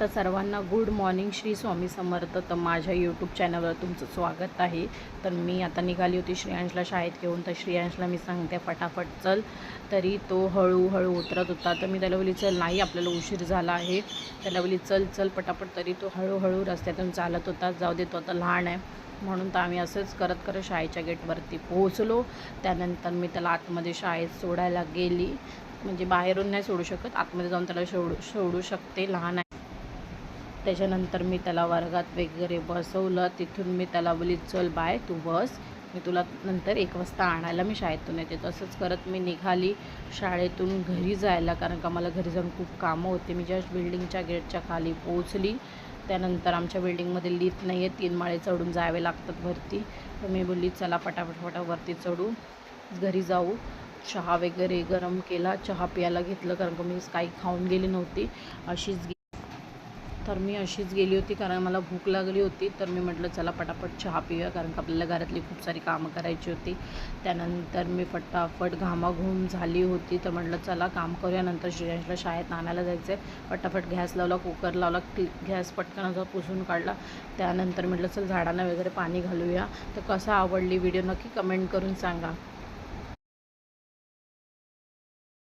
तर सर्वांना good morning, Shri Swami Samarth. तर माझ्या यूट्यूब चॅनलवर तुमचं स्वागत आहे. तर मी आता निघाली होती श्रेयांशला शाळेत घेऊन. तर श्रेयांशला मी सांगते फटाफट चल, तरी तो हळूहळू उतरत होता. तर मी त्याला बोली चल, नाही आपल्याला उशीर झाला आहे. त्याला बोली चल चल पटापट, तरी तो हळूहळू रस्त्यातून चालत होता. जाऊ दे, तो आता लहान आहे म्हणून. तर आम्ही असंच करत करत शाळेच्या गेटवरती पोहोचलो. त्यानंतर मी त्याला आतमध्ये शाळेत सोडायला गेली. म्हणजे बाहेरून नाही सोडू शकत, आतमध्ये जाऊन त्याला सोडू शकते, लहान आहे. त्याच्यानंतर मी त्याला वर्गात वगैरे बसवलं. तिथून मी त्याला बोली चल बाय, तू बस, मी तुला नंतर 1 वाजता आणायला मी शाळेतून येते. तसंच करत मी निघाली शाळेतून घरी जायला, कारण का मला घरी जाऊन खूप कामं होते. मी जस्ट बिल्डिंगच्या गेटच्या खाली पोहोचली. त्यानंतर आमच्या बिल्डिंगमध्ये लिफ्ट नाही आहे, 3 माळे चढून जावे लागतात वरती. तर मी बोलली चला पटापट वरती चढू, घरी जाऊ. चहा वगैरे गरम केला, चहा प्यायला घेतलं, कारण का मी काही खाऊन गेली नव्हती, अशीच गेली होती कारण मला भूक लागली होती. तर मी म्हटलं चला पटापट चहा पिऊया, कारण का आपल्याला घरातली खूप सारी कामं करायची होती. त्यानंतर मी फटाफट घामाघूम झाली होती. तर म्हटलं चला काम करूया, नंतर श्रेयांशला शाळेत आणायला जायचं आहे. फटाफट गॅस लावला, कुकर लावला, गॅस पटकन असा पुसून काढला. त्यानंतर म्हटलं चल झाडांना वगैरे पाणी घालूया. तर कसा आवडली व्हिडिओ नक्की कमेंट करून सांगा.